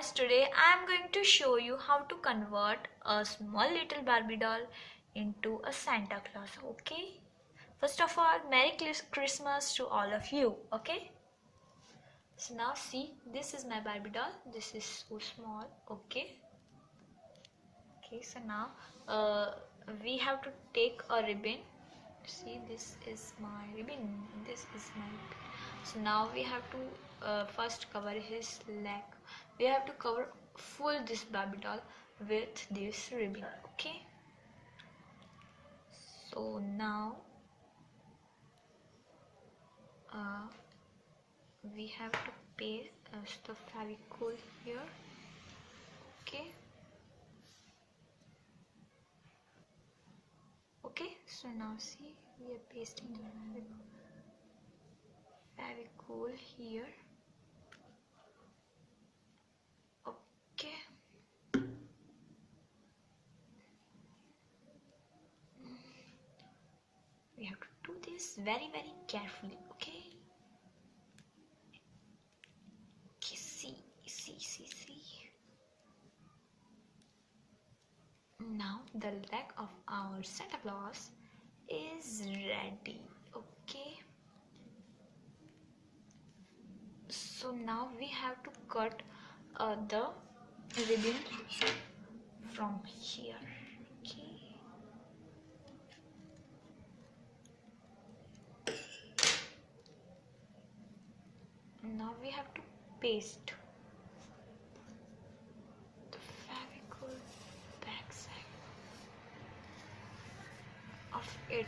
guys, today I am going to show you how to convert a small little Barbie doll into a Santa Claus. Okay, first of all, Merry Christmas to all of you. Okay, so now see, this is my Barbie doll. This is so small. Okay, so now we have to take a ribbon. See, this is my ribbon. This is my ribbon. So now we have to first cover his leg. We have to cover full this Barbie doll with this ribbon. Okay, so now we have to paste the Fevicol here. Okay, so now see, we are pasting the Fevicol here. Okay, we have to do this very carefully. Okay, see. Now the leg of our Santa Claus is ready. Okay, so now we have to cut the ribbon from here. Okay, now we have to paste the Fevicol backside of it.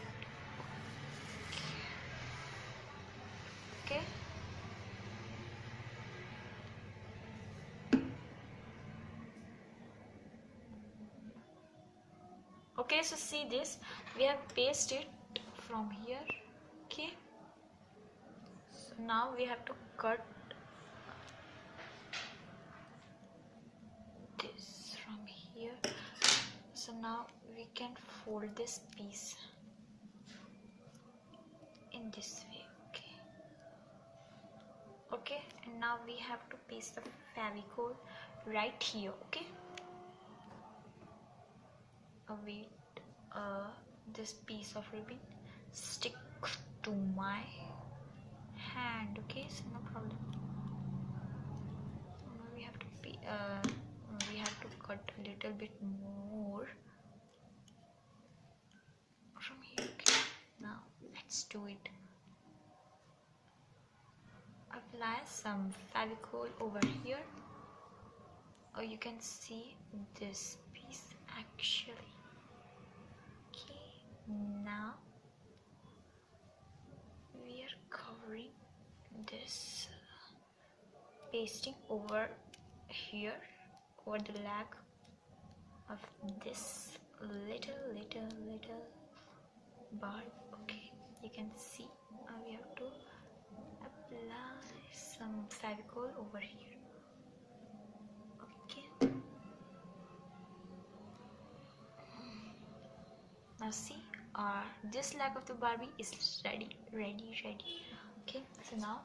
Okay, so see this, we have pasted it from here. Okay, so now we have to cut this from here. So now we can fold this piece in this way. Okay, and now we have to paste the Fevicol right here. Okay, wait, this piece of ribbon stick to my hand. Okay, so no problem. Now we have to cut a little bit more from here. Okay, now let's do it. Apply some Fevicol over here, or you can see this piece actually. Okay, now we are covering this pasting over here, over the leg of this little bird. Okay, you can see we have to apply some Fevicol over here. Okay, now see, this leg of the Barbie is ready. Okay, so now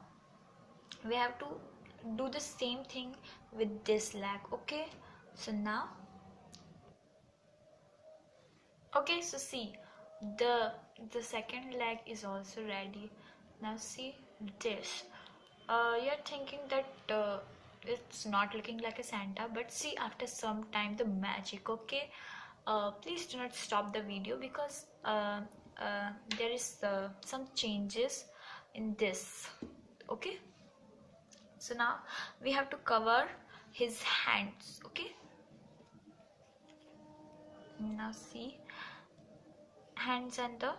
we have to do the same thing with this leg. Okay, so now, okay, so see, the second leg is also ready. Now see this, you're thinking that it's not looking like a Santa, but see, after some time the magic. Okay, please do not stop the video, because there is some changes in this. Okay, so now we have to cover his hands. Okay, now see, hands and the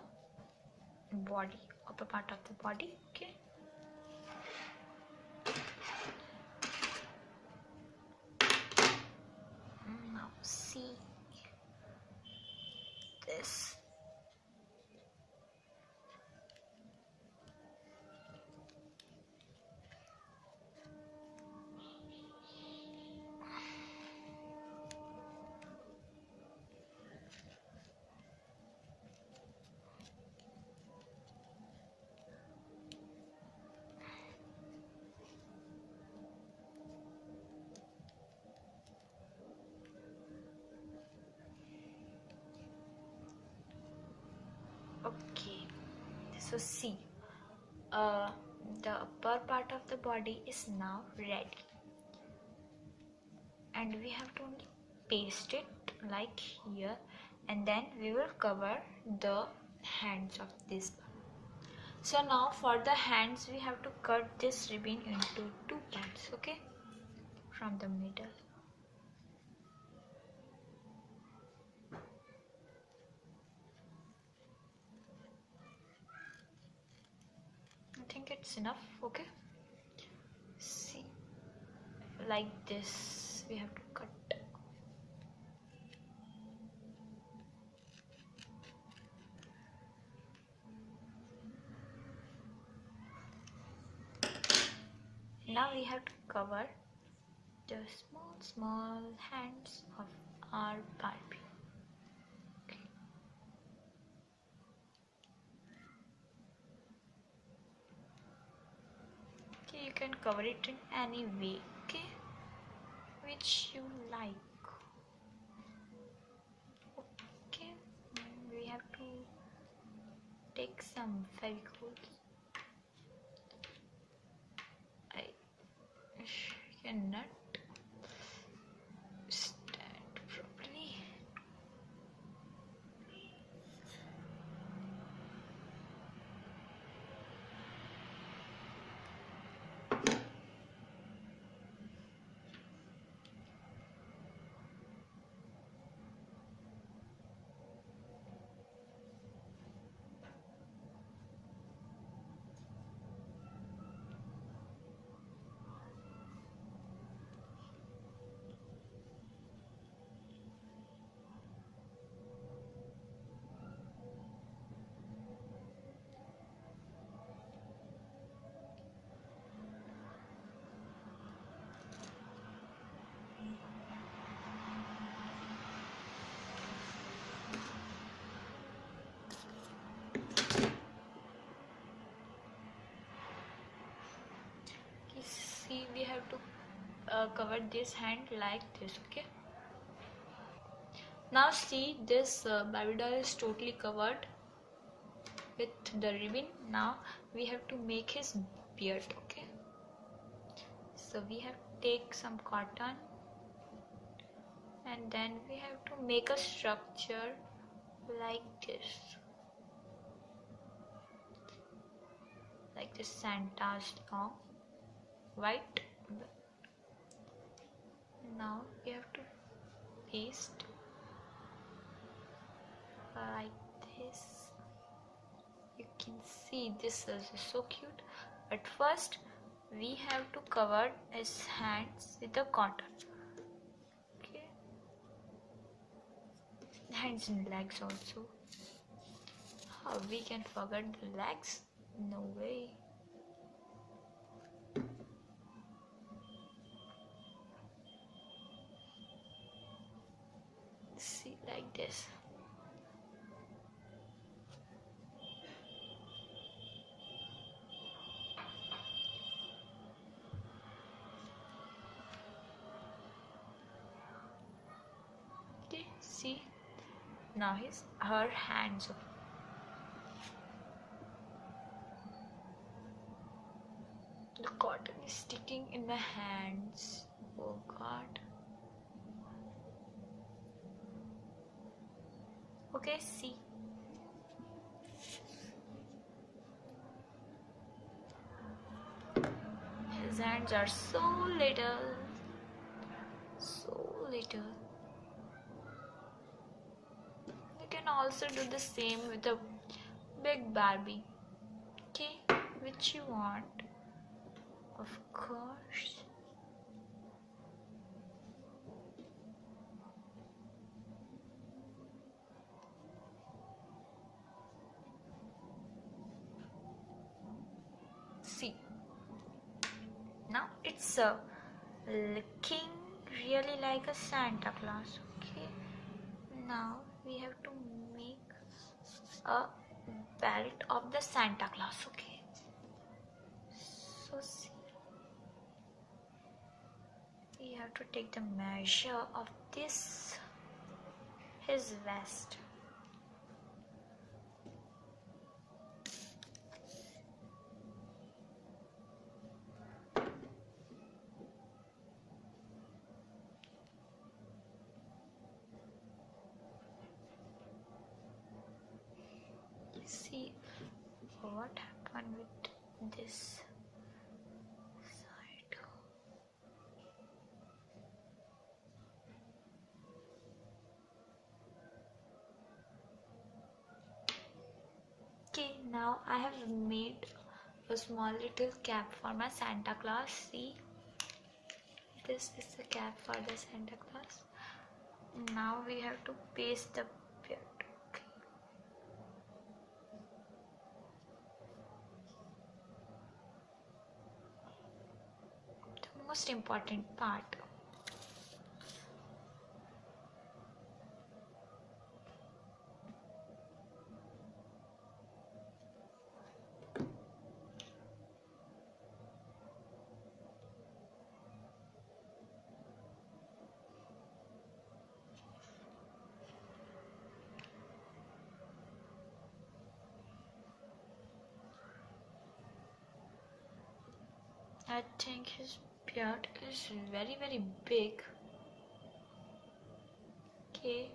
body, upper part of the body. Okay, now see this. So see, the upper part of the body is now ready, and we have to only paste it like here, and then we will cover the hands of this. So now for the hands we have to cut this ribbon into two parts, okay, from the middle. I think it's enough, okay. See, like this we have to cut. Now we have to cover the small hands of our Barbie. Okay, you can cover it in any way, okay, which you like. Okay, we have to take some Fevicol. I cannot stand properly. See, we have to cover this hand like this, okay. Now see, this Barbie doll is totally covered with the ribbon. Now we have to make his beard, okay. So we have to take some cotton, and then we have to make a structure like this, Santa's long white. Now we have to paste like this. You can see this is so cute. But first we have to cover his hands with the cotton, okay, hands and legs also. How we can forget the legs? No way. See, like this. Okay, see, now her hands. The cotton is sticking in my hands. Oh God. Okay, see. His hands are so little. So little. You can also do the same with a big Barbie. Okay, which you want. Of course. See, now it's looking really like a Santa Claus. Okay, now we have to make a belt of the Santa Claus. Okay, so see, we have to take the measure of this, his vest. this side. Okay, now I have made a small little cap for my Santa Claus. See, this is the cap for the Santa Claus. Now we have to paste the beard. Okay. The most important part. I think his beard is very big. Okay.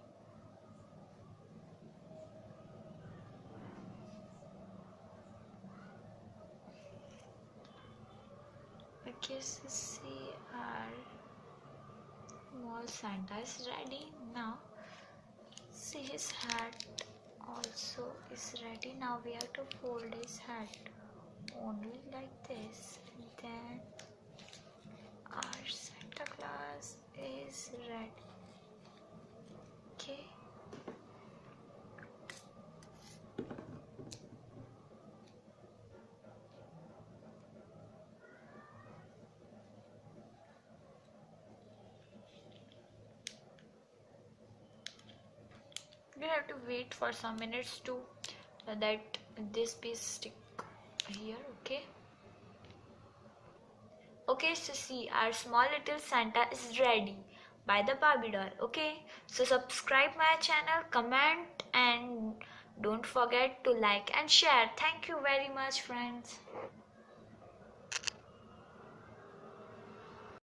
Okay, so see, our small Santa is ready now. See, his hat also is ready. Now we have to fold his hat only like this, and then our Santa Claus is ready. Okay. We have to wait for some minutes to that this piece stick here. Okay. Okay, so see, our small little Santa is ready by the Barbie doll. Okay, so subscribe my channel, comment, and don't forget to like and share. Thank you very much, friends.